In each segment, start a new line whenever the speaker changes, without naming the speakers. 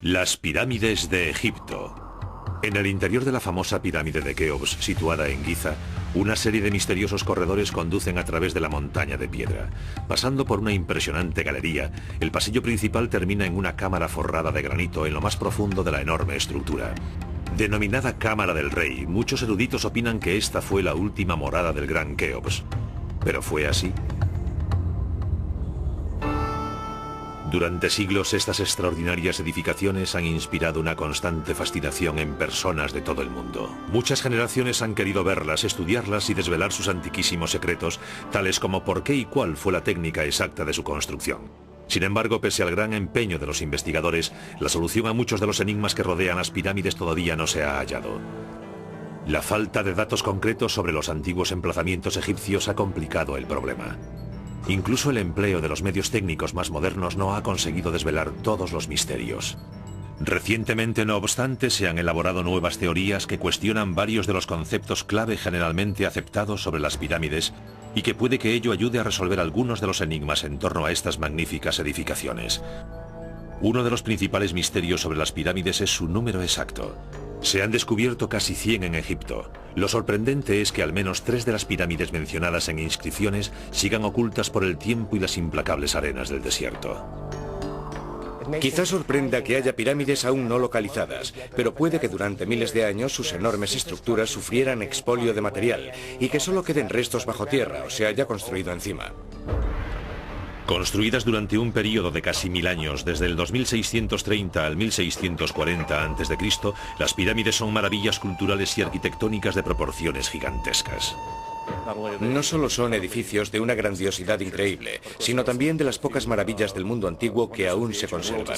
Las pirámides de Egipto. En el interior de la famosa pirámide de Keops, situada en Giza, una serie de misteriosos corredores conducen a través de la montaña de piedra. Pasando por una impresionante galería, el pasillo principal termina en una cámara forrada de granito en lo más profundo de la enorme estructura. Denominada Cámara del Rey, muchos eruditos opinan que esta fue la última morada del gran Keops. ¿Pero fue así? Durante siglos, estas extraordinarias edificaciones han inspirado una constante fascinación en personas de todo el mundo. Muchas generaciones han querido verlas, estudiarlas y desvelar sus antiquísimos secretos, tales como por qué y cuál fue la técnica exacta de su construcción. Sin embargo, pese al gran empeño de los investigadores, la solución a muchos de los enigmas que rodean las pirámides todavía no se ha hallado. La falta de datos concretos sobre los antiguos emplazamientos egipcios ha complicado el problema. Incluso el empleo de los medios técnicos más modernos no ha conseguido desvelar todos los misterios. Recientemente, no obstante, se han elaborado nuevas teorías que cuestionan varios de los conceptos clave generalmente aceptados sobre las pirámides y que puede que ello ayude a resolver algunos de los enigmas en torno a estas magníficas edificaciones. Uno de los principales misterios sobre las pirámides es su número exacto. Se han descubierto casi 100 en Egipto. Lo sorprendente es que al menos 3 de las pirámides mencionadas en inscripciones sigan ocultas por el tiempo y las implacables arenas del desierto.
Quizás sorprenda que haya pirámides aún no localizadas, pero puede que durante miles de años sus enormes estructuras sufrieran expolio de material y que solo queden restos bajo tierra o se haya construido encima.
Construidas durante un periodo de casi 1000 años, desde el 2630 al 1640 a.C., las pirámides son maravillas culturales y arquitectónicas de proporciones gigantescas.
No solo son edificios de una grandiosidad increíble, sino también de las pocas maravillas del mundo antiguo que aún se conservan.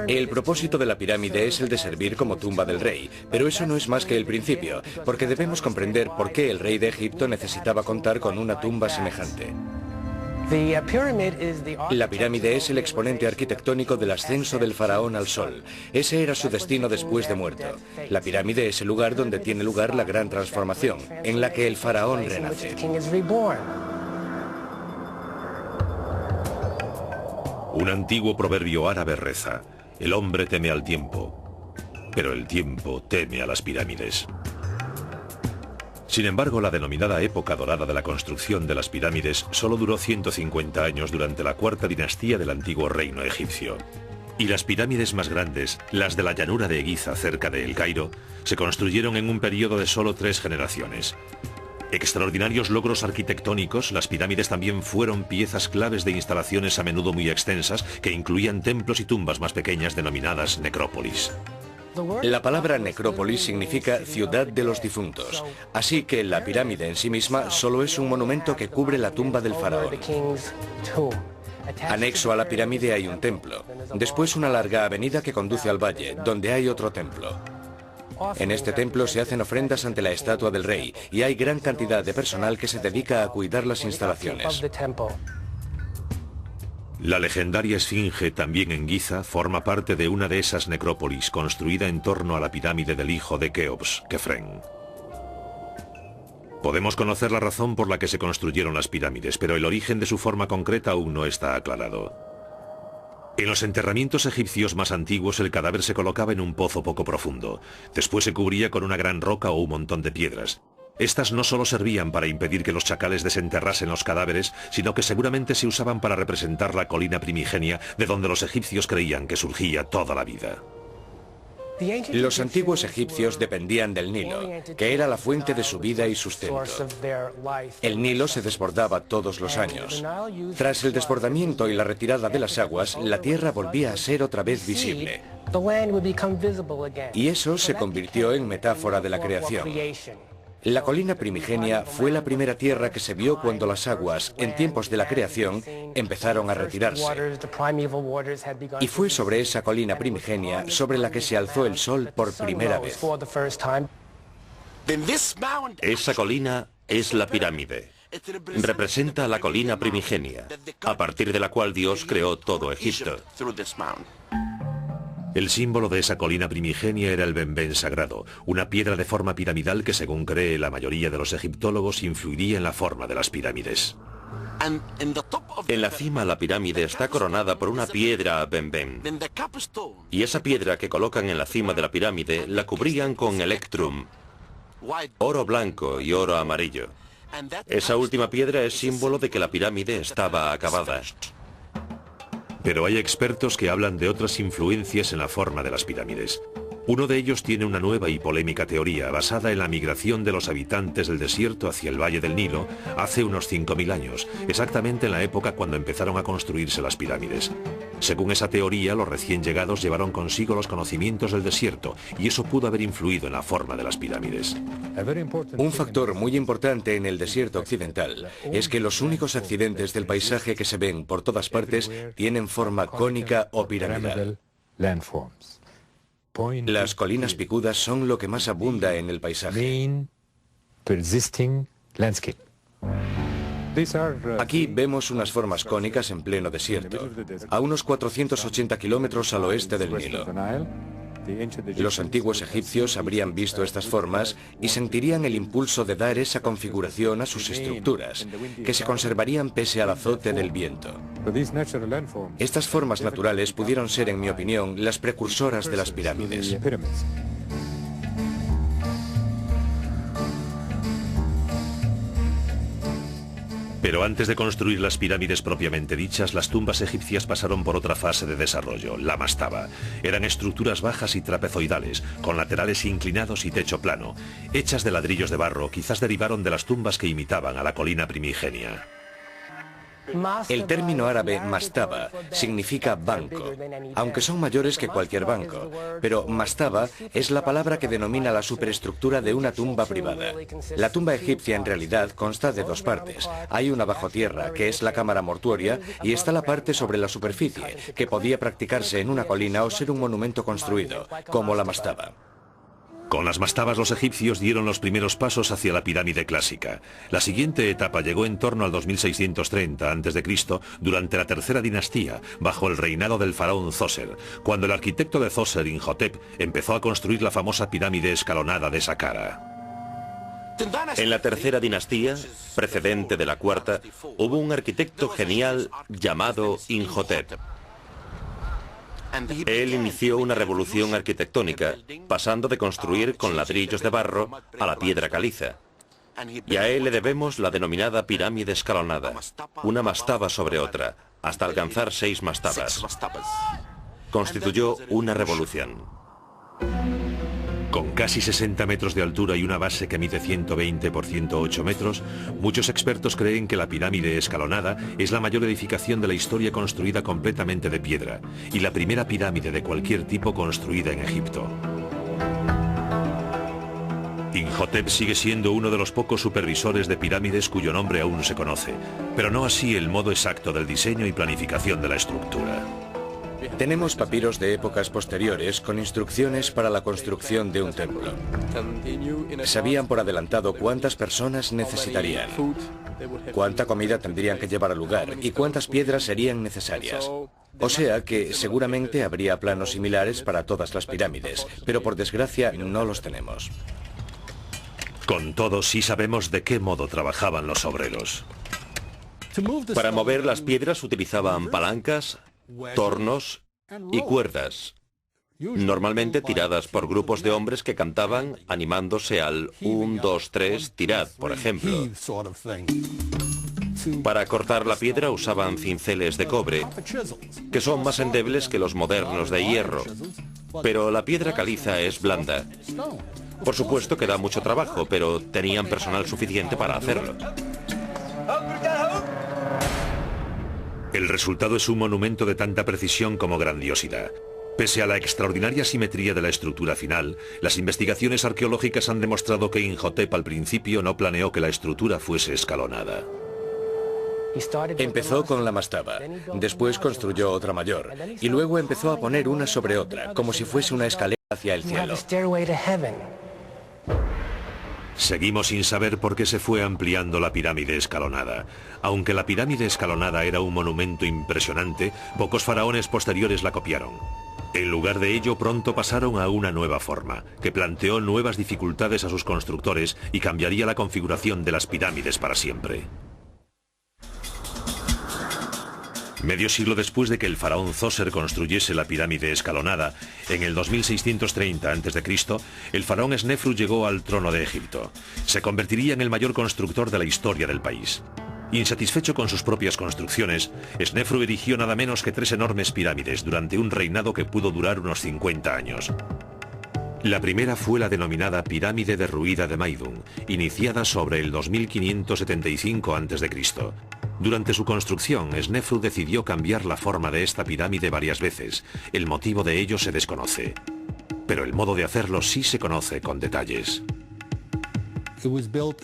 El propósito de la pirámide es el de servir como tumba del rey, pero eso no es más que el principio, porque debemos comprender por qué el rey de Egipto necesitaba contar con una tumba semejante. La pirámide es el exponente arquitectónico del ascenso del faraón al sol. Ese era su destino después de muerto. La pirámide es el lugar donde tiene lugar la gran transformación, en la que el faraón renace.
Un antiguo proverbio árabe reza: el hombre teme al tiempo, pero el tiempo teme a las pirámides. Sin embargo, la denominada época dorada de la construcción de las pirámides solo duró 150 años durante la cuarta dinastía del antiguo reino egipcio. Y las pirámides más grandes, las de la llanura de Giza cerca de El Cairo, se construyeron en un periodo de solo 3 generaciones. Extraordinarios logros arquitectónicos, las pirámides también fueron piezas claves de instalaciones a menudo muy extensas que incluían templos y tumbas más pequeñas denominadas necrópolis.
La palabra necrópolis significa ciudad de los difuntos, así que la pirámide en sí misma solo es un monumento que cubre la tumba del faraón. Anexo a la pirámide hay un templo, después una larga avenida que conduce al valle, donde hay otro templo. En este templo se hacen ofrendas ante la estatua del rey y hay gran cantidad de personal que se dedica a cuidar las instalaciones.
La legendaria Esfinge, también en Giza, forma parte de una de esas necrópolis construida en torno a la pirámide del hijo de Keops, Kefren. Podemos conocer la razón por la que se construyeron las pirámides, pero el origen de su forma concreta aún no está aclarado. En los enterramientos egipcios más antiguos, el cadáver se colocaba en un pozo poco profundo. Después se cubría con una gran roca o un montón de piedras. Estas no solo servían para impedir que los chacales desenterrasen los cadáveres, sino que seguramente se usaban para representar la colina primigenia de donde los egipcios creían que surgía toda la vida.
Los antiguos egipcios dependían del Nilo, que era la fuente de su vida y sustento. El Nilo se desbordaba todos los años. Tras el desbordamiento y la retirada de las aguas, la tierra volvía a ser otra vez visible. Y eso se convirtió en metáfora de la creación. La colina primigenia fue la primera tierra que se vio cuando las aguas, en tiempos de la creación, empezaron a retirarse. Y fue sobre esa colina primigenia sobre la que se alzó el sol por primera vez.
Esa colina es la pirámide. Representa la colina primigenia, a partir de la cual Dios creó todo Egipto.
El símbolo de esa colina primigenia era el benben sagrado, una piedra de forma piramidal que, según cree la mayoría de los egiptólogos, influiría en la forma de las pirámides.
En la cima la pirámide está coronada por una piedra bemben. Y esa piedra que colocan en la cima de la pirámide la cubrían con electrum, oro blanco y oro amarillo. Esa última piedra es símbolo de que la pirámide estaba acabada.
Pero hay expertos que hablan de otras influencias en la forma de las pirámides. Uno de ellos tiene una nueva y polémica teoría basada en la migración de los habitantes del desierto hacia el Valle del Nilo hace unos 5.000 años, exactamente en la época cuando empezaron a construirse las pirámides. Según esa teoría, los recién llegados llevaron consigo los conocimientos del desierto y eso pudo haber influido en la forma de las pirámides.
Un factor muy importante en el desierto occidental es que los únicos accidentes del paisaje que se ven por todas partes tienen forma cónica o piramidal. Las colinas picudas son lo que más abunda en el paisaje. Aquí vemos unas formas cónicas en pleno desierto, a unos 480 kilómetros al oeste del Nilo. Los antiguos egipcios habrían visto estas formas y sentirían el impulso de dar esa configuración a sus estructuras, que se conservarían pese al azote del viento. Estas formas naturales pudieron ser, en mi opinión, las precursoras de las pirámides.
Pero antes de construir las pirámides propiamente dichas, las tumbas egipcias pasaron por otra fase de desarrollo, la mastaba. Eran estructuras bajas y trapezoidales, con laterales inclinados y techo plano. Hechas de ladrillos de barro, quizás derivaron de las tumbas que imitaban a la colina primigenia.
El término árabe mastaba significa banco, aunque son mayores que cualquier banco, pero mastaba es la palabra que denomina la superestructura de una tumba privada. La tumba egipcia en realidad consta de dos partes. Hay una bajo tierra, que es la cámara mortuoria, y está la parte sobre la superficie, que podía practicarse en una colina o ser un monumento construido, como la mastaba.
Con las mastabas los egipcios dieron los primeros pasos hacia la pirámide clásica. La siguiente etapa llegó en torno al 2630 a.C., durante la tercera dinastía, bajo el reinado del faraón Zoser, cuando el arquitecto de Zoser, Imhotep, empezó a construir la famosa pirámide escalonada de Saqqara.
En la tercera dinastía, precedente de la cuarta, hubo un arquitecto genial llamado Imhotep. Él inició una revolución arquitectónica, pasando de construir con ladrillos de barro a la piedra caliza. Y a él le debemos la denominada pirámide escalonada, una mastaba sobre otra, hasta alcanzar 6 mastabas. Constituyó una revolución.
Con casi 60 metros de altura y una base que mide 120 por 108 metros, muchos expertos creen que la pirámide escalonada es la mayor edificación de la historia construida completamente de piedra y la primera pirámide de cualquier tipo construida en Egipto. Imhotep sigue siendo uno de los pocos supervisores de pirámides cuyo nombre aún se conoce, pero no así el modo exacto del diseño y planificación de la estructura.
Tenemos papiros de épocas posteriores con instrucciones para la construcción de un templo. Sabían por adelantado cuántas personas necesitarían, cuánta comida tendrían que llevar al lugar y cuántas piedras serían necesarias. O sea que seguramente habría planos similares para todas las pirámides, pero por desgracia no los tenemos.
Con todo, sí sabemos de qué modo trabajaban los obreros.
Para mover las piedras utilizaban palancas, tornos y cuerdas, normalmente tiradas por grupos de hombres que cantaban animándose al 1, 2, 3, tirad, por ejemplo. Para cortar la piedra usaban cinceles de cobre, que son más endebles que los modernos de hierro, pero la piedra caliza es blanda. Por supuesto que da mucho trabajo, pero tenían personal suficiente para hacerlo.
El resultado es un monumento de tanta precisión como grandiosidad. Pese a la extraordinaria simetría de la estructura final, las investigaciones arqueológicas han demostrado que Imhotep al principio no planeó que la estructura fuese escalonada.
Empezó con la mastaba, después construyó otra mayor, y luego empezó a poner una sobre otra, como si fuese una escalera hacia el cielo.
Seguimos sin saber por qué se fue ampliando la pirámide escalonada. Aunque la pirámide escalonada era un monumento impresionante, pocos faraones posteriores la copiaron. En lugar de ello, pronto pasaron a una nueva forma, que planteó nuevas dificultades a sus constructores y cambiaría la configuración de las pirámides para siempre. Medio siglo después de que el faraón Zoser construyese la pirámide escalonada, en el 2630 a.C., el faraón Snefru llegó al trono de Egipto. Se convertiría en el mayor constructor de la historia del país. Insatisfecho con sus propias construcciones, Snefru erigió nada menos que 3 enormes pirámides durante un reinado que pudo durar unos 50 años. La primera fue la denominada Pirámide Derruida de Maidun, iniciada sobre el 2575 a.C. Durante su construcción, Snefru decidió cambiar la forma de esta pirámide varias veces. El motivo de ello se desconoce. Pero el modo de hacerlo sí se conoce con detalles.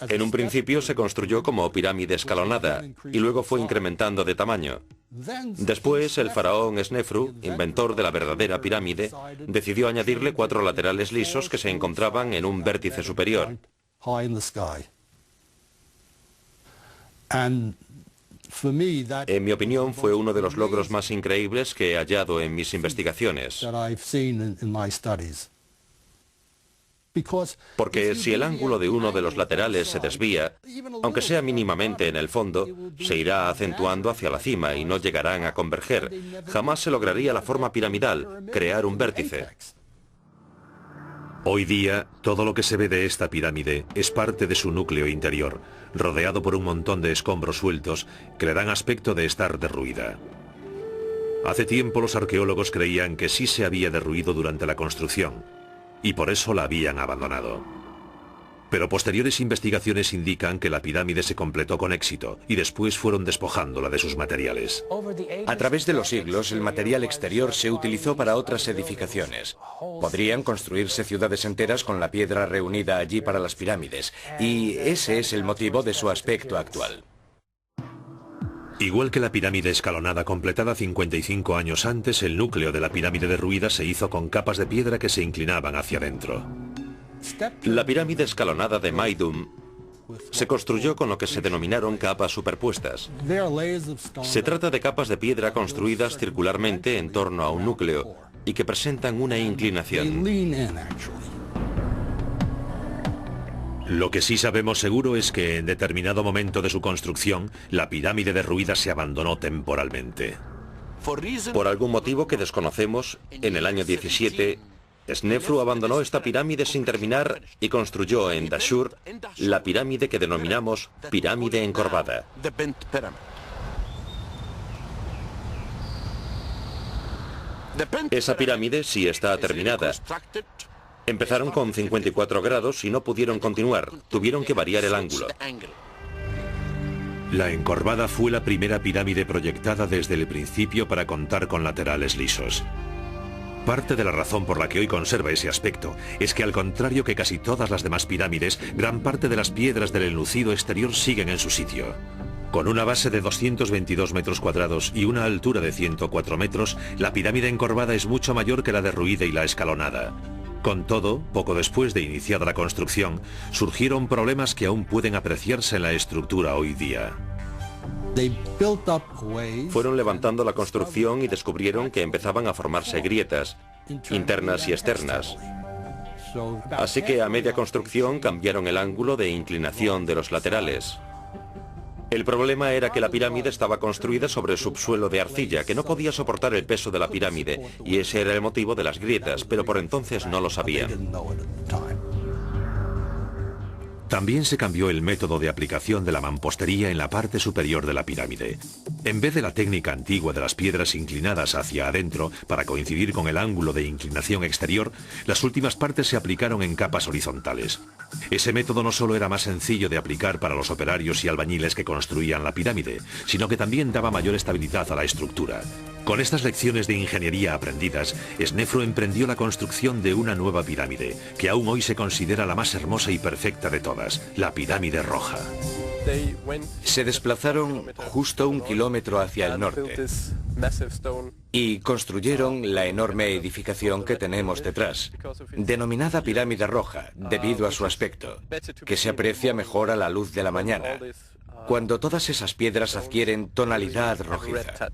En un principio se construyó como pirámide escalonada y luego fue incrementando de tamaño. Después, el faraón Snefru, inventor de la verdadera pirámide, decidió añadirle 4 laterales lisos que se encontraban en un vértice superior. En mi opinión, fue uno de los logros más increíbles que he hallado en mis investigaciones. Porque si el ángulo de uno de los laterales se desvía, aunque sea mínimamente en el fondo, se irá acentuando hacia la cima y no llegarán a converger. Jamás se lograría la forma piramidal, crear un vértice.
Hoy día, todo lo que se ve de esta pirámide es parte de su núcleo interior, rodeado por un montón de escombros sueltos que le dan aspecto de estar derruida. Hace tiempo los arqueólogos creían que sí se había derruido durante la construcción, y por eso la habían abandonado. Pero posteriores investigaciones indican que la pirámide se completó con éxito y después fueron despojándola de sus materiales.
A través de los siglos, el material exterior se utilizó para otras edificaciones. Podrían construirse ciudades enteras con la piedra reunida allí para las pirámides, y ese es el motivo de su aspecto actual.
Igual que la pirámide escalonada completada 55 años antes, el núcleo de la pirámide derruida se hizo con capas de piedra que se inclinaban hacia adentro.
La pirámide escalonada de Maidun se construyó con lo que se denominaron capas superpuestas. Se trata de capas de piedra construidas circularmente en torno a un núcleo y que presentan una inclinación.
Lo que sí sabemos seguro es que en determinado momento de su construcción, la pirámide derruida se abandonó temporalmente.
Por algún motivo que desconocemos, en el año 17, Snefru abandonó esta pirámide sin terminar y construyó en Dashur la pirámide que denominamos pirámide encorvada. Esa pirámide sí está terminada. Empezaron con 54 grados y no pudieron continuar. Tuvieron que variar el ángulo.
La encorvada fue la primera pirámide proyectada desde el principio para contar con laterales lisos. Parte de la razón por la que hoy conserva ese aspecto es que, al contrario que casi todas las demás pirámides, gran parte de las piedras del enlucido exterior siguen en su sitio. Con una base de 222 metros cuadrados y una altura de 104 metros, la pirámide encorvada es mucho mayor que la derruida y la escalonada. Con todo, poco después de iniciada la construcción, surgieron problemas que aún pueden apreciarse en la estructura hoy día.
Fueron levantando la construcción y descubrieron que empezaban a formarse grietas, internas y externas. Así que a media construcción cambiaron el ángulo de inclinación de los laterales. El problema era que la pirámide estaba construida sobre subsuelo de arcilla, que no podía soportar el peso de la pirámide, y ese era el motivo de las grietas, pero por entonces no lo sabían.
También se cambió el método de aplicación de la mampostería en la parte superior de la pirámide. En vez de la técnica antigua de las piedras inclinadas hacia adentro para coincidir con el ángulo de inclinación exterior, las últimas partes se aplicaron en capas horizontales. Ese método no solo era más sencillo de aplicar para los operarios y albañiles que construían la pirámide, sino que también daba mayor estabilidad a la estructura. Con estas lecciones de ingeniería aprendidas, Snefru emprendió la construcción de una nueva pirámide, que aún hoy se considera la más hermosa y perfecta de todas, la pirámide roja.
Se desplazaron justo 1 kilómetro hacia el norte y construyeron la enorme edificación que tenemos detrás, denominada pirámide roja, debido a su aspecto, que se aprecia mejor a la luz de la mañana, cuando todas esas piedras adquieren tonalidad rojiza.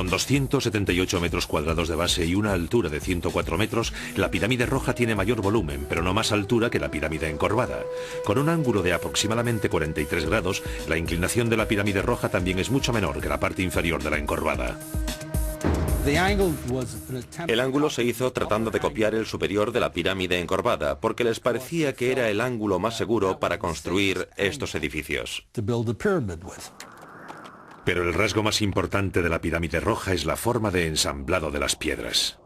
Con 278 metros cuadrados de base y una altura de 104 metros, la pirámide roja tiene mayor volumen, pero no más altura que la pirámide encorvada. Con un ángulo de aproximadamente 43 grados, la inclinación de la pirámide roja también es mucho menor que la parte inferior de la encorvada.
El ángulo se hizo tratando de copiar el superior de la pirámide encorvada, porque les parecía que era el ángulo más seguro para construir estos edificios.
Pero el rasgo más importante de la pirámide roja es la forma de ensamblado de las piedras.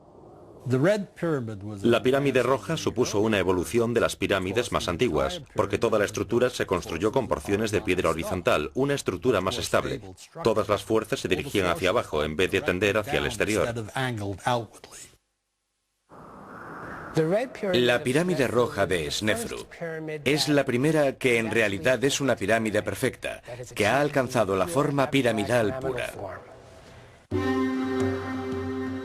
La pirámide roja supuso una evolución de las pirámides más antiguas, porque toda la estructura se construyó con porciones de piedra horizontal, una estructura más estable. Todas las fuerzas se dirigían hacia abajo en vez de tender hacia el exterior.
La pirámide roja de Snefru es la primera que en realidad es una pirámide perfecta, que ha alcanzado la forma piramidal pura.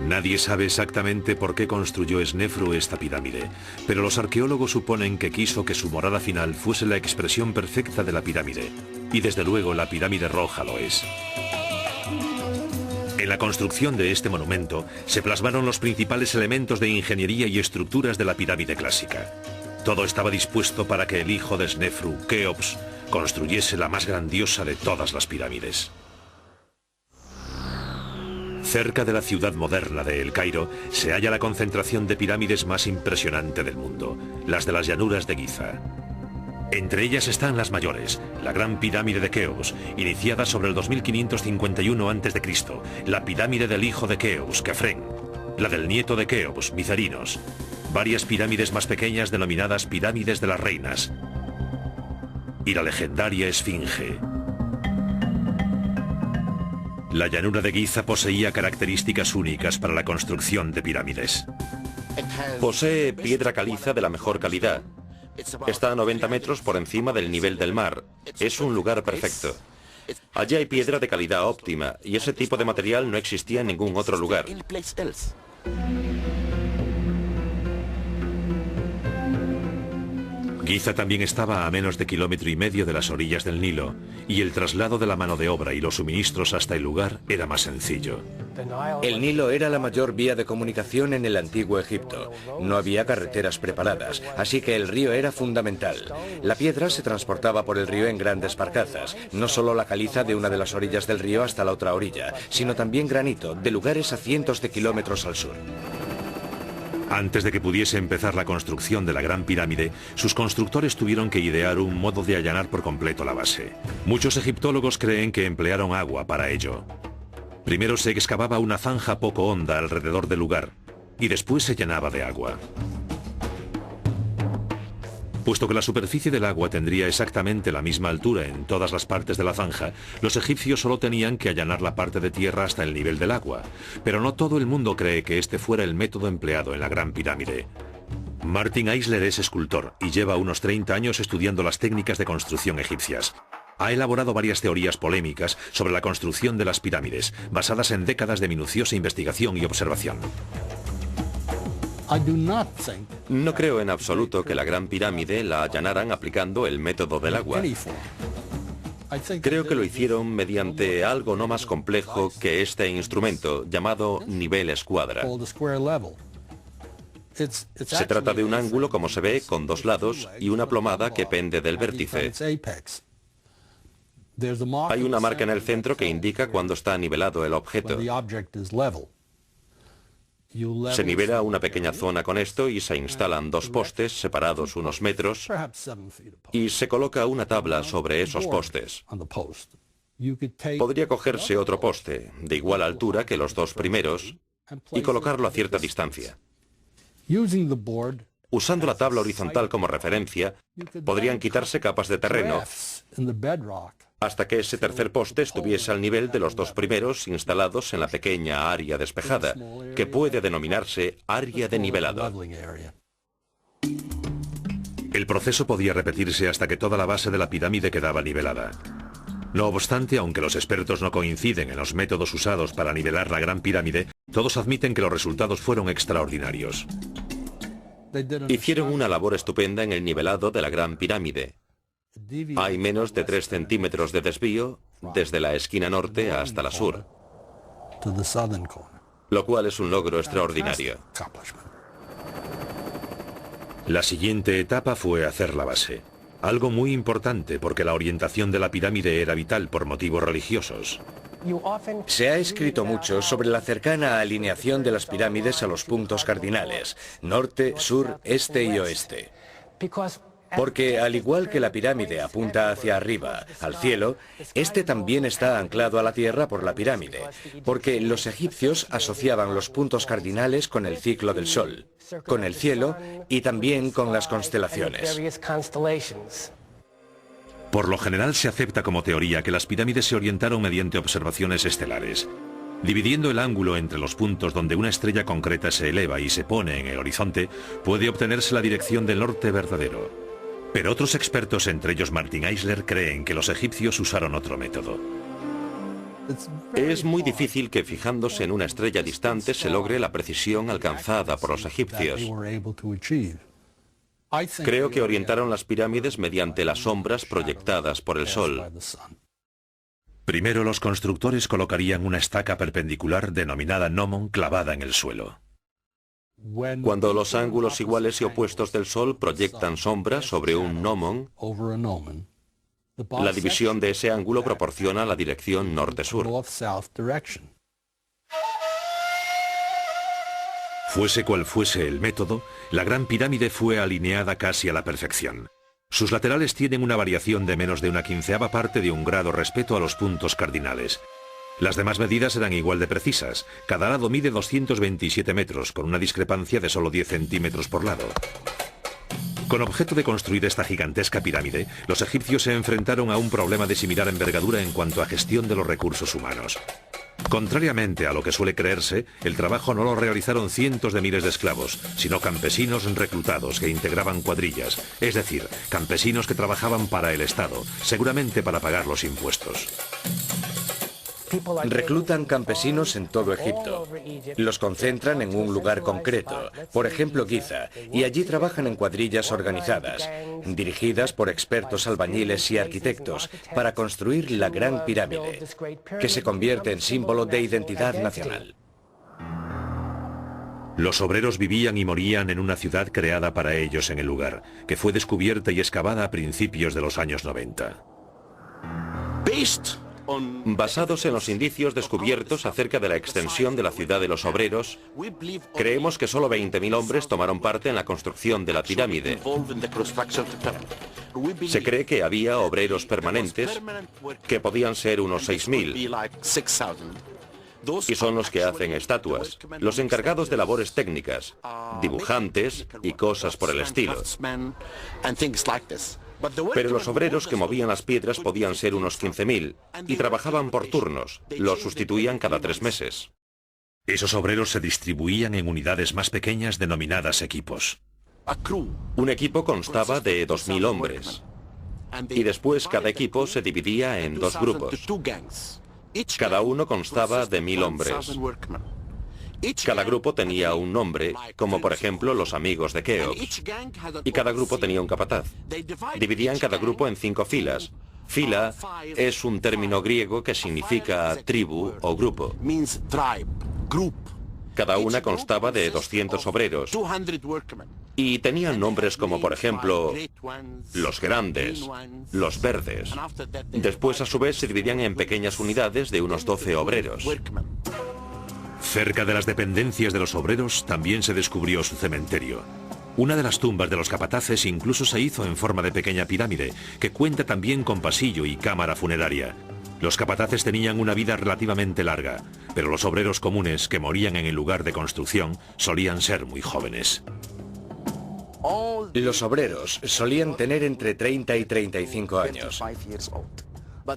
Nadie sabe exactamente por qué construyó Snefru esta pirámide, pero los arqueólogos suponen que quiso que su morada final fuese la expresión perfecta de la pirámide, y desde luego la pirámide roja lo es. En la construcción de este monumento se plasmaron los principales elementos de ingeniería y estructuras de la pirámide clásica. Todo estaba dispuesto para que el hijo de Snefru, Keops, construyese la más grandiosa de todas las pirámides. Cerca de la ciudad moderna de El Cairo se halla la concentración de pirámides más impresionante del mundo, las de las llanuras de Giza. Entre ellas están las mayores, la Gran Pirámide de Keops, iniciada sobre el 2551 a.C., la pirámide del hijo de Keops, Kefren, la del nieto de Keops, Micerinos, varias pirámides más pequeñas denominadas pirámides de las reinas, y la legendaria Esfinge. La llanura de Giza poseía características únicas para la construcción de pirámides.
Posee piedra caliza de la mejor calidad. Está a 90 metros por encima del nivel del mar. Es un lugar perfecto. Allí hay piedra de calidad óptima y ese tipo de material no existía en ningún otro lugar.
Giza también estaba a menos de 1,5 kilómetros de las orillas del Nilo, y el traslado de la mano de obra y los suministros hasta el lugar era más sencillo.
El Nilo era la mayor vía de comunicación en el antiguo Egipto. No había carreteras preparadas, así que el río era fundamental. La piedra se transportaba por el río en grandes barcazas, no solo la caliza de una de las orillas del río hasta la otra orilla, sino también granito de lugares a cientos de kilómetros al sur.
Antes de que pudiese empezar la construcción de la Gran Pirámide, sus constructores tuvieron que idear un modo de allanar por completo la base. Muchos egiptólogos creen que emplearon agua para ello. Primero se excavaba una zanja poco honda alrededor del lugar, y después se llenaba de agua. Puesto que la superficie del agua tendría exactamente la misma altura en todas las partes de la zanja, los egipcios solo tenían que allanar la parte de tierra hasta el nivel del agua. Pero no todo el mundo cree que este fuera el método empleado en la Gran Pirámide. Martin Eisler es escultor y lleva unos 30 años estudiando las técnicas de construcción egipcias. Ha elaborado varias teorías polémicas sobre la construcción de las pirámides, basadas en décadas de minuciosa investigación y observación.
No creo en absoluto que la Gran Pirámide la allanaran aplicando el método del agua. Creo que lo hicieron mediante algo no más complejo que este instrumento, llamado nivel escuadra. Se trata de un ángulo, como se ve, con dos lados y una plomada que pende del vértice. Hay una marca en el centro que indica cuándo está nivelado el objeto. Se nivela una pequeña zona con esto y se instalan dos postes separados unos metros y se coloca una tabla sobre esos postes. Podría cogerse otro poste de igual altura que los dos primeros y colocarlo a cierta distancia. Usando la tabla horizontal como referencia, podrían quitarse capas de terreno hasta que ese tercer poste estuviese al nivel de los dos primeros instalados en la pequeña área despejada, que puede denominarse área de nivelado.
El proceso podía repetirse hasta que toda la base de la pirámide quedaba nivelada. No obstante, aunque los expertos no coinciden en los métodos usados para nivelar la Gran Pirámide, todos admiten que los resultados fueron extraordinarios.
Hicieron una labor estupenda en el nivelado de la Gran Pirámide. Hay menos de 3 centímetros de desvío desde la esquina norte hasta la sur. lo cual es un logro extraordinario.
La siguiente etapa fue hacer la base. Algo muy importante porque la orientación de la pirámide era vital por motivos religiosos.
Se ha escrito mucho sobre la cercana alineación de las pirámides a los puntos cardinales, norte, sur, este y oeste. Porque al igual que la pirámide apunta hacia arriba, al cielo, este también está anclado a la tierra por la pirámide, porque los egipcios asociaban los puntos cardinales con el ciclo del sol, con el cielo y también con las constelaciones.
Por lo general se acepta como teoría que las pirámides se orientaron mediante observaciones estelares. Dividiendo el ángulo entre los puntos donde una estrella concreta se eleva y se pone en el horizonte, puede obtenerse la dirección del norte verdadero. Pero otros expertos, entre ellos Martin Eisler, creen que los egipcios usaron otro método.
Es muy difícil que fijándose en una estrella distante se logre la precisión alcanzada por los egipcios. Creo que orientaron las pirámides mediante las sombras proyectadas por el sol.
Primero los constructores colocarían una estaca perpendicular denominada gnomon clavada en el suelo.
Cuando los ángulos iguales y opuestos del Sol proyectan sombras sobre un gnomon, la división de ese ángulo proporciona la dirección norte-sur.
Fuese cual fuese el método, la Gran Pirámide fue alineada casi a la perfección. Sus laterales tienen una variación de menos de una 1/15 parte de un grado respecto a los puntos cardinales. Las demás medidas eran igual de precisas. Cada lado mide 227 metros, con una discrepancia de solo 10 centímetros por lado. Con objeto de construir esta gigantesca pirámide, los egipcios se enfrentaron a un problema de similar envergadura en cuanto a gestión de los recursos humanos. Contrariamente a lo que suele creerse, el trabajo no lo realizaron cientos de miles de esclavos, sino campesinos reclutados que integraban cuadrillas, es decir, campesinos que trabajaban para el Estado, seguramente para pagar los impuestos.
Reclutan campesinos en todo Egipto. Los concentran en un lugar concreto, por ejemplo Giza, y allí trabajan en cuadrillas organizadas, dirigidas por expertos albañiles y arquitectos, para construir la Gran Pirámide, que se convierte en símbolo de identidad nacional.
Los obreros vivían y morían en una ciudad creada para ellos en el lugar, que fue descubierta y excavada a principios de los años 90.
Basados en los indicios descubiertos acerca de la extensión de la ciudad de los obreros, creemos que solo 20.000 hombres tomaron parte en la construcción de la pirámide. Se cree que había obreros permanentes, que podían ser unos 6.000. Y son los que hacen estatuas, los encargados de labores técnicas, dibujantes y cosas por el estilo. Pero los obreros que movían las piedras podían ser unos 15.000 y trabajaban por turnos, los sustituían cada 3 meses.
Esos obreros se distribuían en unidades más pequeñas denominadas equipos.
Un equipo constaba de 2.000 hombres y después cada equipo se dividía en 2 grupos. Cada uno constaba de 1.000 hombres. Cada grupo tenía un nombre, como por ejemplo los amigos de Keops, y cada grupo tenía un capataz. Dividían cada grupo en 5 filas. Fila es un término griego que significa tribu o grupo. Cada una constaba de 200 obreros y tenían nombres como por ejemplo los grandes, los verdes. Después a su vez se dividían en pequeñas unidades de unos 12 obreros.
Cerca de las dependencias de los obreros también se descubrió su cementerio. Una de las tumbas de los capataces incluso se hizo en forma de pequeña pirámide, que cuenta también con pasillo y cámara funeraria. Los capataces tenían una vida relativamente larga, pero los obreros comunes que morían en el lugar de construcción solían ser muy jóvenes.
Los obreros solían tener entre 30 y 35 años.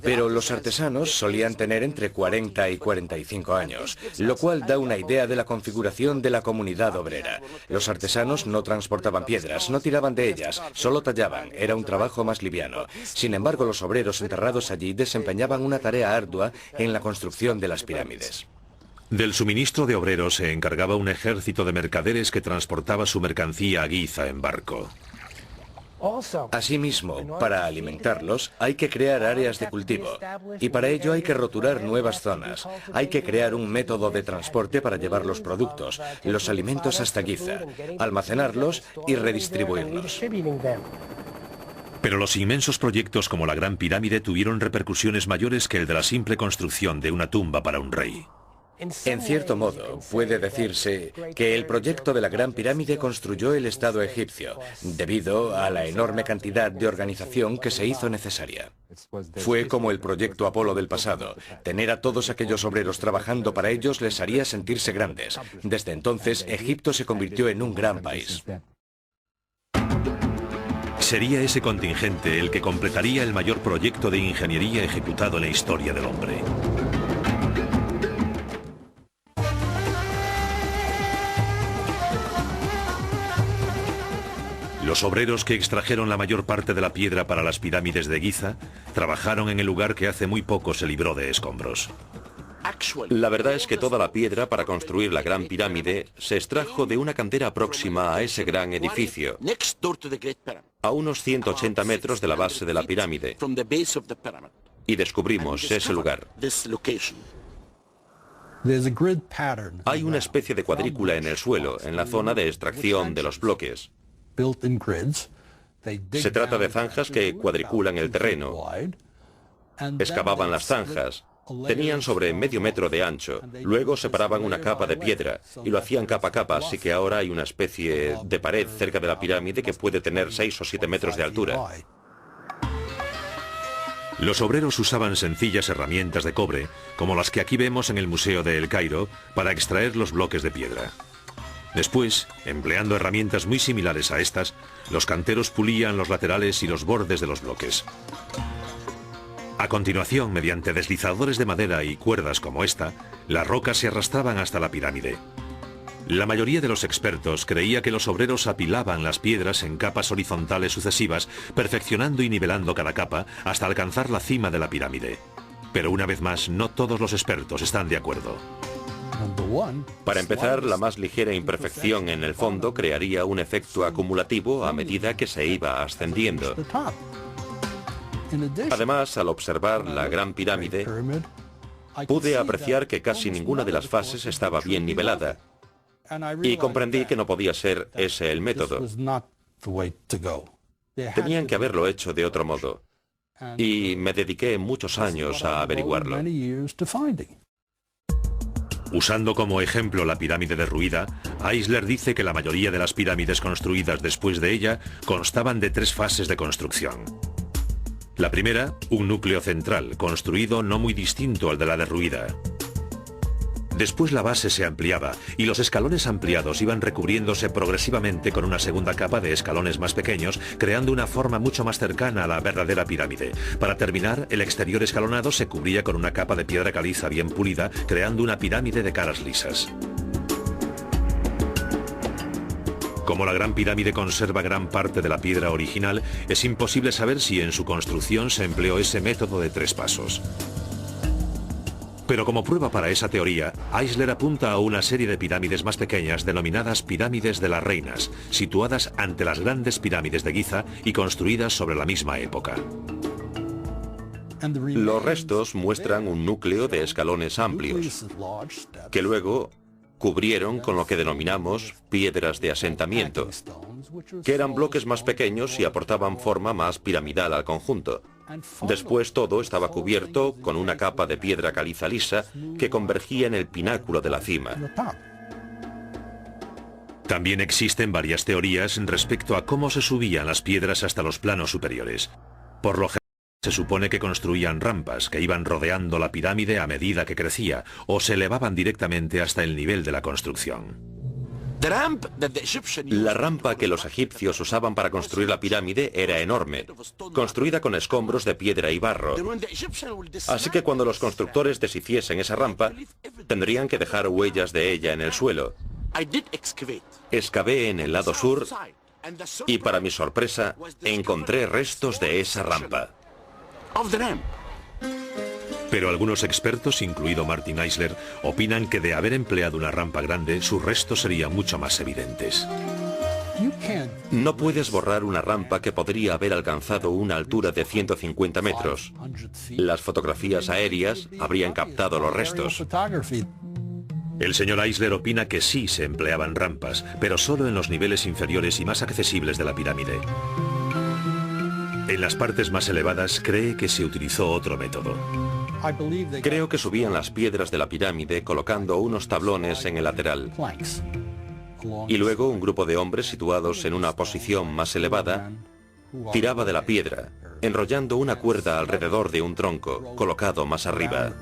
Pero los artesanos solían tener entre 40 y 45 años, lo cual da una idea de la configuración de la comunidad obrera. Los artesanos no transportaban piedras, no tiraban de ellas, solo tallaban, era un trabajo más liviano. Sin embargo, los obreros enterrados allí desempeñaban una tarea ardua en la construcción de las pirámides.
Del suministro de obreros se encargaba un ejército de mercaderes que transportaba su mercancía a Giza en barco.
Asimismo, para alimentarlos hay que crear áreas de cultivo y para ello hay que roturar nuevas zonas. Hay que crear un método de transporte para llevar los productos, los alimentos hasta Giza, almacenarlos y redistribuirlos.
Pero los inmensos proyectos como la Gran Pirámide tuvieron repercusiones mayores que el de la simple construcción de una tumba para un rey.
En cierto modo, puede decirse que el proyecto de la Gran Pirámide construyó el Estado egipcio, debido a la enorme cantidad de organización que se hizo necesaria. Fue como el proyecto Apolo del pasado. Tener a todos aquellos obreros trabajando para ellos les haría sentirse grandes. Desde entonces, Egipto se convirtió en un gran país.
Sería ese contingente el que completaría el mayor proyecto de ingeniería ejecutado en la historia del hombre. Los obreros que extrajeron la mayor parte de la piedra para las pirámides de Giza trabajaron en el lugar que hace muy poco se libró de escombros.
La verdad es que toda la piedra para construir la Gran Pirámide se extrajo de una cantera próxima a ese gran edificio, a unos 180 metros de la base de la pirámide, y descubrimos ese lugar. Hay una especie de cuadrícula en el suelo, en la zona de extracción de los bloques. Se trata de zanjas que cuadriculan el terreno. Excavaban las zanjas. Tenían sobre medio metro de ancho. Luego separaban una capa de piedra y lo hacían capa a capa, así que ahora hay una especie de pared cerca de la pirámide que puede tener 6 o 7 metros de altura.
Los obreros usaban sencillas herramientas de cobre, como las que aquí vemos en el Museo de El Cairo, para extraer los bloques de piedra. Después, empleando herramientas muy similares a estas, los canteros pulían los laterales y los bordes de los bloques. A continuación, mediante deslizadores de madera y cuerdas como esta, las rocas se arrastraban hasta la pirámide. La mayoría de los expertos creía que los obreros apilaban las piedras en capas horizontales sucesivas, perfeccionando y nivelando cada capa hasta alcanzar la cima de la pirámide. Pero una vez más, no todos los expertos están de acuerdo.
Para empezar, la más ligera imperfección en el fondo crearía un efecto acumulativo a medida que se iba ascendiendo. Además, al observar la Gran Pirámide, pude apreciar que casi ninguna de las fases estaba bien nivelada y comprendí que no podía ser ese el método. Tenían que haberlo hecho de otro modo y me dediqué muchos años a averiguarlo.
Usando como ejemplo la pirámide derruida, Eisler dice que la mayoría de las pirámides construidas después de ella constaban de 3 fases de construcción. La primera, un núcleo central, construido no muy distinto al de la derruida. Después la base se ampliaba y los escalones ampliados iban recubriéndose progresivamente con una segunda capa de escalones más pequeños, creando una forma mucho más cercana a la verdadera pirámide. Para terminar, el exterior escalonado se cubría con una capa de piedra caliza bien pulida, creando una pirámide de caras lisas. Como la Gran Pirámide conserva gran parte de la piedra original, es imposible saber si en su construcción se empleó ese método de 3 pasos. Pero como prueba para esa teoría, Eisler apunta a una serie de pirámides más pequeñas denominadas pirámides de las reinas, situadas ante las grandes pirámides de Giza y construidas sobre la misma época.
Los restos muestran un núcleo de escalones amplios, que luego cubrieron con lo que denominamos piedras de asentamiento, que eran bloques más pequeños y aportaban forma más piramidal al conjunto. Después todo estaba cubierto con una capa de piedra caliza lisa que convergía en el pináculo de la cima.
También existen varias teorías respecto a cómo se subían las piedras hasta los planos superiores. Por lo general, se supone que construían rampas que iban rodeando la pirámide a medida que crecía, o se elevaban directamente hasta el nivel de la construcción.
La rampa que los egipcios usaban para construir la pirámide era enorme, construida con escombros de piedra y barro. Así que cuando los constructores deshiciesen esa rampa, tendrían que dejar huellas de ella en el suelo. Excavé en el lado sur y, para mi sorpresa, encontré restos de esa rampa.
Pero algunos expertos, incluido Martin Eisler, opinan que de haber empleado una rampa grande, sus restos serían mucho más evidentes.
No puedes borrar una rampa que podría haber alcanzado una altura de 150 metros. Las fotografías aéreas habrían captado los restos.
El señor Eisler opina que sí se empleaban rampas, pero solo en los niveles inferiores y más accesibles de la pirámide. En las partes más elevadas cree que se utilizó otro método.
Creo que subían las piedras de la pirámide colocando unos tablones en el lateral. Y luego un grupo de hombres situados en una posición más elevada tiraba de la piedra, enrollando una cuerda alrededor de un tronco colocado más arriba.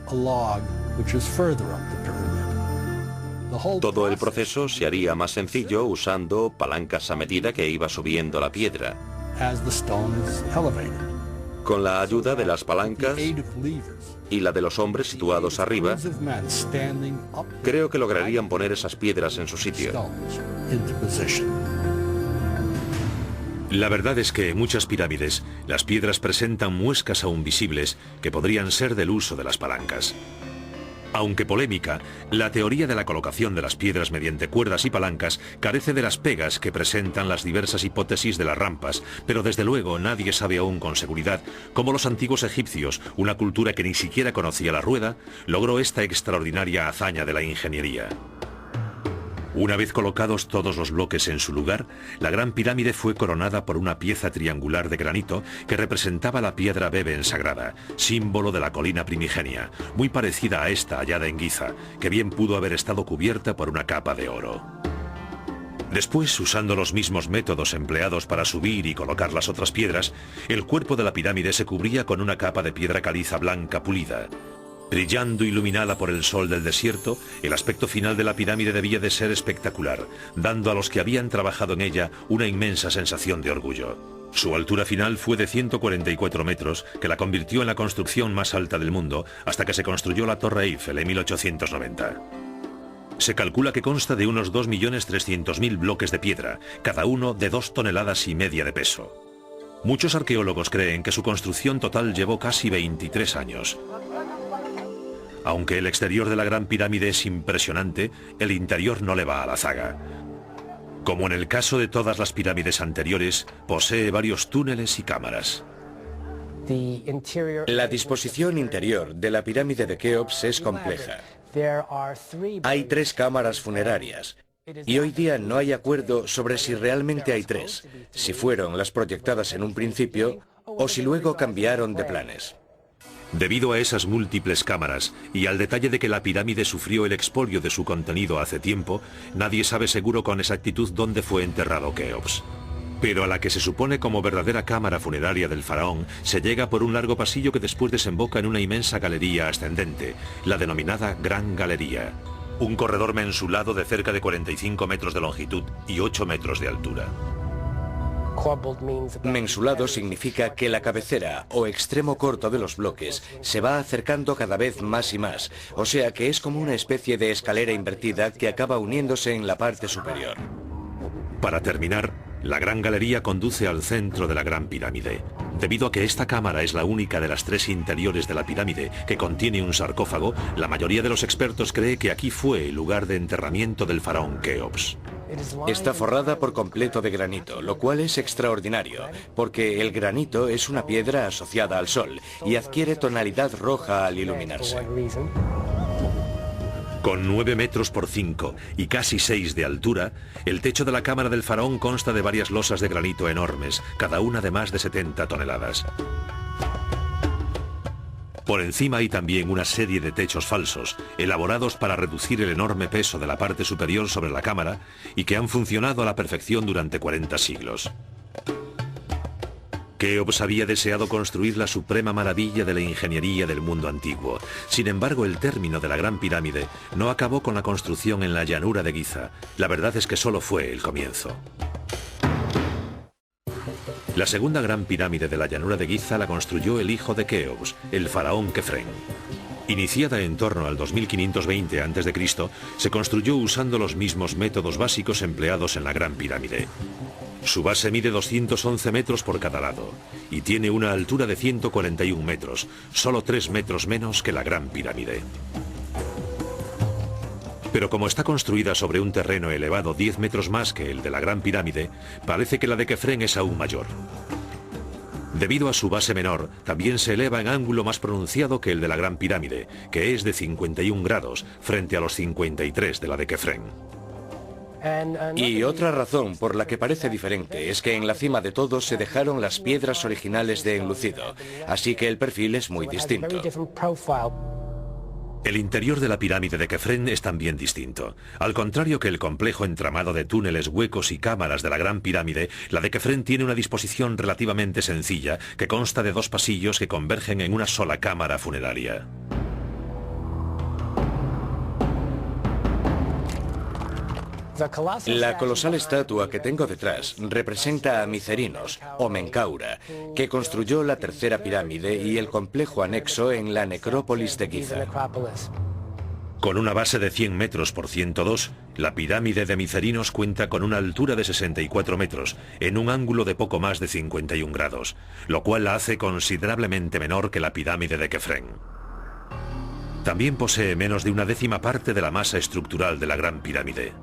Todo el proceso se haría más sencillo usando palancas a medida que iba subiendo la piedra. Con la ayuda de las palancas y la de los hombres situados arriba, creo que lograrían poner esas piedras en su sitio.
La verdad es que en muchas pirámides las piedras presentan muescas aún visibles que podrían ser del uso de las palancas. Aunque polémica, la teoría de la colocación de las piedras mediante cuerdas y palancas carece de las pegas que presentan las diversas hipótesis de las rampas, pero desde luego nadie sabe aún con seguridad cómo los antiguos egipcios, una cultura que ni siquiera conocía la rueda, logró esta extraordinaria hazaña de la ingeniería. Una vez colocados todos los bloques en su lugar, la Gran Pirámide fue coronada por una pieza triangular de granito que representaba la piedra Beben sagrada, símbolo de la colina primigenia, muy parecida a esta hallada en Giza, que bien pudo haber estado cubierta por una capa de oro. Después, usando los mismos métodos empleados para subir y colocar las otras piedras, el cuerpo de la pirámide se cubría con una capa de piedra caliza blanca pulida. Brillando iluminada por el sol del desierto, el aspecto final de la pirámide debía de ser espectacular, dando a los que habían trabajado en ella una inmensa sensación de orgullo. Su altura final fue de 144 metros, que la convirtió en la construcción más alta del mundo, hasta que se construyó la Torre Eiffel en 1890. Se calcula que consta de unos 2.300.000 bloques de piedra, cada uno de 2,5 toneladas de peso. Muchos arqueólogos creen que su construcción total llevó casi 23 años. Aunque el exterior de la Gran Pirámide es impresionante, el interior no le va a la zaga. Como en el caso de todas las pirámides anteriores, posee varios túneles y cámaras.
La disposición interior de la pirámide de Keops es compleja. Hay 3 cámaras funerarias, y hoy día no hay acuerdo sobre si realmente hay 3, si fueron las proyectadas en un principio o si luego cambiaron de planes.
Debido a esas múltiples cámaras y al detalle de que la pirámide sufrió el expolio de su contenido hace tiempo, nadie sabe seguro con exactitud dónde fue enterrado Keops. Pero a la que se supone como verdadera cámara funeraria del faraón se llega por un largo pasillo que después desemboca en una inmensa galería ascendente, la denominada Gran Galería. Un corredor mensulado de cerca de 45 metros de longitud y 8 metros de altura.
Mensulado significa que la cabecera o extremo corto de los bloques se va acercando cada vez más y más, o sea que es como una especie de escalera invertida que acaba uniéndose en la parte superior.
Para terminar, la Gran Galería conduce al centro de la Gran Pirámide. Debido a que esta cámara es la única de las 3 interiores de la pirámide que contiene un sarcófago, la mayoría de los expertos cree que aquí fue el lugar de enterramiento del faraón Keops.
Está forrada por completo de granito, lo cual es extraordinario, porque el granito es una piedra asociada al sol y adquiere tonalidad roja al iluminarse.
Con 9 metros por 5 y casi 6 de altura, el techo de la cámara del faraón consta de varias losas de granito enormes, cada una de más de 70 toneladas. Por encima hay también una serie de techos falsos, elaborados para reducir el enorme peso de la parte superior sobre la cámara y que han funcionado a la perfección durante 40 siglos. Keops había deseado construir la suprema maravilla de la ingeniería del mundo antiguo. Sin embargo, el término de la Gran Pirámide no acabó con la construcción en la llanura de Giza. La verdad es que solo fue el comienzo. La segunda Gran Pirámide de la llanura de Giza la construyó el hijo de Keops, el faraón Kefren. Iniciada en torno al 2520 a.C., se construyó usando los mismos métodos básicos empleados en la Gran Pirámide. Su base mide 211 metros por cada lado y tiene una altura de 141 metros, solo 3 metros menos que la Gran Pirámide. Pero como está construida sobre un terreno elevado 10 metros más que el de la Gran Pirámide, parece que la de Kefren es aún mayor. Debido a su base menor, también se eleva en ángulo más pronunciado que el de la Gran Pirámide, que es de 51 grados, frente a los 53 de la de Kefren.
Y otra razón por la que parece diferente es que en la cima de todo se dejaron las piedras originales de enlucido, así que el perfil es muy distinto.
El interior de la pirámide de Kefren es también distinto. Al contrario que el complejo entramado de túneles, huecos y cámaras de la Gran Pirámide, la de Kefren tiene una disposición relativamente sencilla que consta de 2 pasillos que convergen en una sola cámara funeraria.
La colosal estatua que tengo detrás representa a Micerinos, o Menkaura, que construyó la tercera pirámide y el complejo anexo en la necrópolis de Giza.
Con una base de 100 metros por 102, la pirámide de Micerinos cuenta con una altura de 64 metros, en un ángulo de poco más de 51 grados, lo cual la hace considerablemente menor que la pirámide de Kefren. También posee menos de una décima parte de la masa estructural de la Gran Pirámide.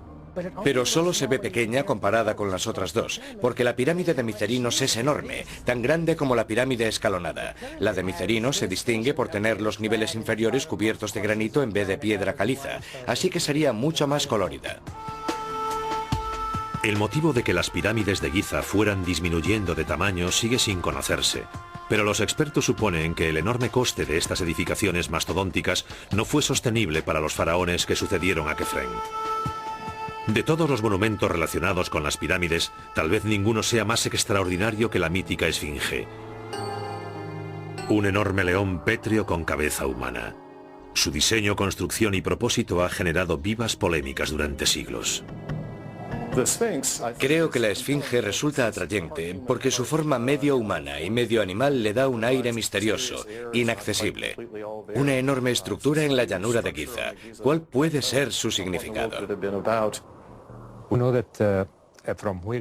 Pero solo se ve pequeña comparada con las otras dos, porque la pirámide de Micerinos es enorme, tan grande como la pirámide escalonada. La de Micerinos se distingue por tener los niveles inferiores cubiertos de granito en vez de piedra caliza, así que sería mucho más colorida.
El motivo de que las pirámides de Giza fueran disminuyendo de tamaño sigue sin conocerse, pero los expertos suponen que el enorme coste de estas edificaciones mastodónticas no fue sostenible para los faraones que sucedieron a Kefren. De todos los monumentos relacionados con las pirámides, tal vez ninguno sea más extraordinario que la mítica Esfinge. Un enorme león pétreo con cabeza humana. Su diseño, construcción y propósito ha generado vivas polémicas durante siglos.
Creo que la Esfinge resulta atrayente porque su forma medio humana y medio animal le da un aire misterioso, inaccesible. Una enorme estructura en la llanura de Giza. ¿Cuál puede ser su significado?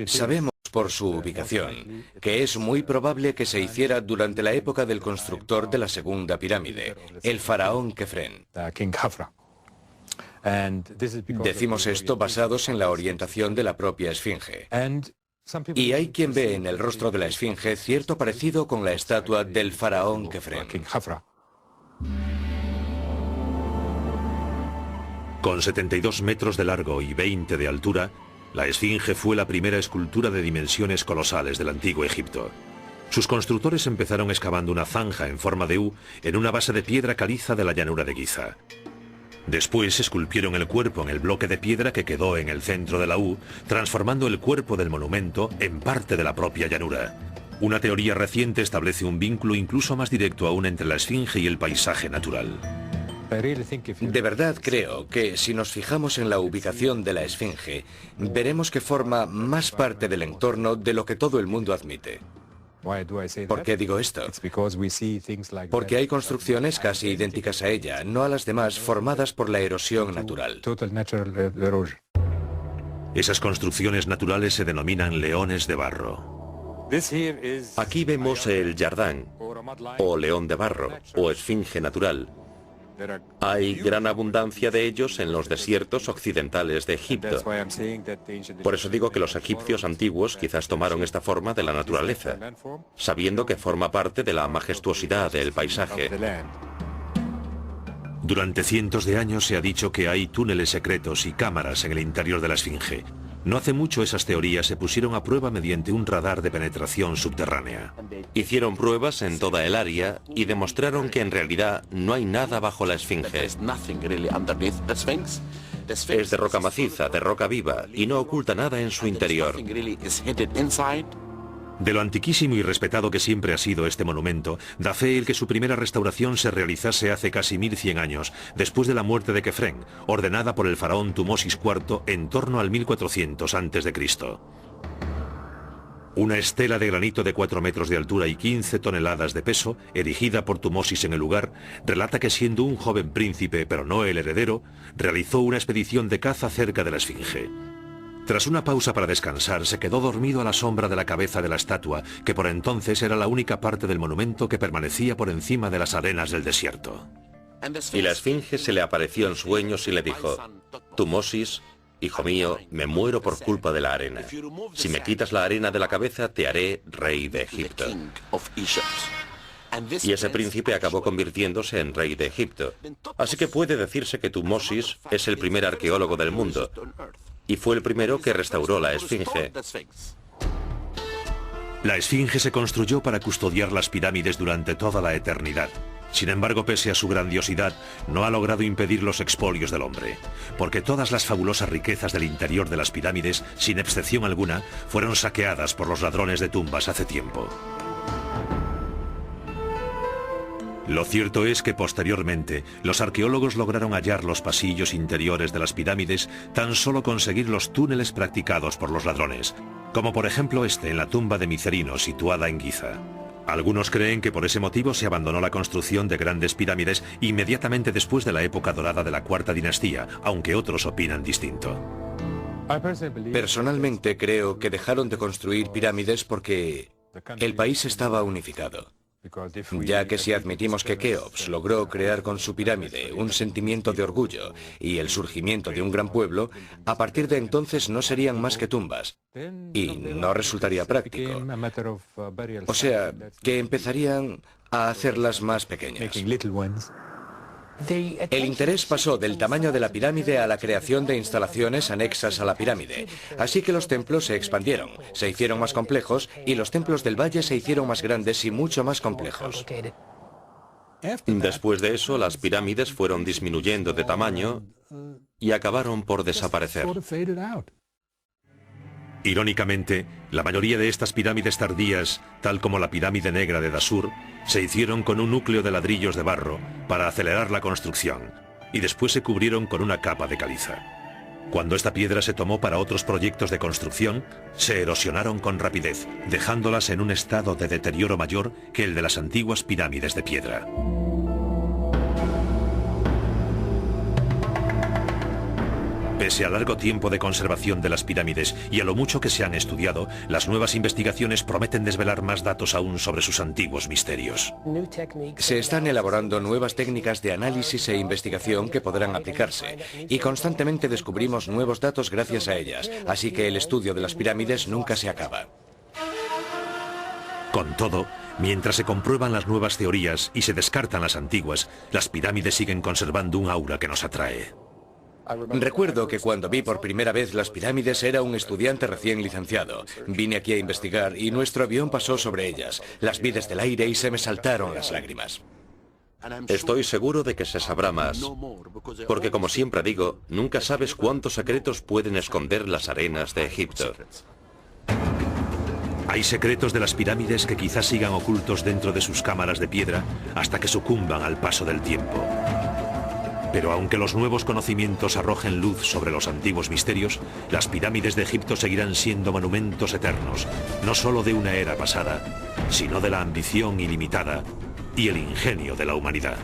Sabemos por su ubicación que es muy probable que se hiciera durante la época del constructor de la segunda pirámide, el faraón Kefren. Decimos esto basados en la orientación de la propia Esfinge. Y hay quien ve en el rostro de la Esfinge cierto parecido con la estatua del faraón Kefren.
Con 72 metros de largo y 20 de altura, la Esfinge fue la primera escultura de dimensiones colosales del antiguo Egipto. Sus constructores empezaron excavando una zanja en forma de U en una base de piedra caliza de la llanura de Giza. Después esculpieron el cuerpo en el bloque de piedra que quedó en el centro de la U, transformando el cuerpo del monumento en parte de la propia llanura. Una teoría reciente establece un vínculo incluso más directo aún entre la Esfinge y el paisaje natural.
De verdad creo que si nos fijamos en la ubicación de la Esfinge, veremos que forma más parte del entorno de lo que todo el mundo admite. ¿Por qué digo esto? Porque hay construcciones casi idénticas a ella, no a las demás, formadas por la erosión natural.
Esas construcciones naturales se denominan leones de barro.
Aquí vemos el Yardán, o león de barro, o esfinge natural. Hay gran abundancia de ellos en los desiertos occidentales de Egipto. Por eso digo que los egipcios antiguos quizás tomaron esta forma de la naturaleza, sabiendo que forma parte de la majestuosidad del paisaje.
Durante cientos de años se ha dicho que hay túneles secretos y cámaras en el interior de la Esfinge. No hace mucho esas teorías se pusieron a prueba mediante un radar de penetración subterránea.
Hicieron pruebas en toda el área y demostraron que en realidad no hay nada bajo la Esfinge. Es de roca maciza, de roca viva, y no oculta nada en su interior.
De lo antiquísimo y respetado que siempre ha sido este monumento, da fe el que su primera restauración se realizase hace casi 1100 años, después de la muerte de Kefren, ordenada por el faraón Tumosis IV en torno al 1400 a.C. Una estela de granito de 4 metros de altura y 15 toneladas de peso, erigida por Tumosis en el lugar, relata que siendo un joven príncipe, pero no el heredero, realizó una expedición de caza cerca de la Esfinge. Tras una pausa para descansar, se quedó dormido a la sombra de la cabeza de la estatua, que por entonces era la única parte del monumento que permanecía por encima de las arenas del desierto.
Y la esfinge se le apareció en sueños y le dijo: Tutmosis, hijo mío, me muero por culpa de la arena. Si me quitas la arena de la cabeza, te haré rey de Egipto. Y ese príncipe acabó convirtiéndose en rey de Egipto. Así que puede decirse que Tutmosis es el primer arqueólogo del mundo. Y fue el primero que restauró la esfinge.
La esfinge se construyó para custodiar las pirámides durante toda la eternidad. Sin embargo, pese a su grandiosidad, no ha logrado impedir los expolios del hombre, porque todas las fabulosas riquezas del interior de las pirámides, sin excepción alguna, fueron saqueadas por los ladrones de tumbas hace tiempo. Lo cierto es que posteriormente, los arqueólogos lograron hallar los pasillos interiores de las pirámides tan solo conseguir los túneles practicados por los ladrones, como por ejemplo este en la tumba de Micerino, situada en Giza. Algunos creen que por ese motivo se abandonó la construcción de grandes pirámides inmediatamente después de la época dorada de la Cuarta Dinastía, aunque otros opinan distinto.
Personalmente creo que dejaron de construir pirámides porque el país estaba unificado. Ya que si admitimos que Keops logró crear con su pirámide un sentimiento de orgullo y el surgimiento de un gran pueblo, a partir de entonces no serían más que tumbas y no resultaría práctico. O sea, que empezarían a hacerlas más pequeñas. El interés pasó del tamaño de la pirámide a la creación de instalaciones anexas a la pirámide. Así que los templos se expandieron, se hicieron más complejos y los templos del valle se hicieron más grandes y mucho más complejos.
Después de eso, las pirámides fueron disminuyendo de tamaño y acabaron por desaparecer.
Irónicamente, la mayoría de estas pirámides tardías, tal como la pirámide negra de Dashur, se hicieron con un núcleo de ladrillos de barro para acelerar la construcción, y después se cubrieron con una capa de caliza. Cuando esta piedra se tomó para otros proyectos de construcción, se erosionaron con rapidez, dejándolas en un estado de deterioro mayor que el de las antiguas pirámides de piedra. Pese al largo tiempo de conservación de las pirámides y a lo mucho que se han estudiado, las nuevas investigaciones prometen desvelar más datos aún sobre sus antiguos misterios.
Se están elaborando nuevas técnicas de análisis e investigación que podrán aplicarse, y constantemente descubrimos nuevos datos gracias a ellas, así que el estudio de las pirámides nunca se acaba.
Con todo, mientras se comprueban las nuevas teorías y se descartan las antiguas, las pirámides siguen conservando un aura que nos atrae.
Recuerdo que cuando vi por primera vez las pirámides era un estudiante recién licenciado. Vine aquí a investigar y nuestro avión pasó sobre ellas. Las vi desde el aire y se me saltaron las lágrimas.
Estoy seguro de que se sabrá más, porque como siempre digo, nunca sabes cuántos secretos pueden esconder las arenas de Egipto.
Hay secretos de las pirámides que quizás sigan ocultos dentro de sus cámaras de piedra hasta que sucumban al paso del tiempo. Pero aunque los nuevos conocimientos arrojen luz sobre los antiguos misterios, las pirámides de Egipto seguirán siendo monumentos eternos, no solo de una era pasada, sino de la ambición ilimitada y el ingenio de la humanidad.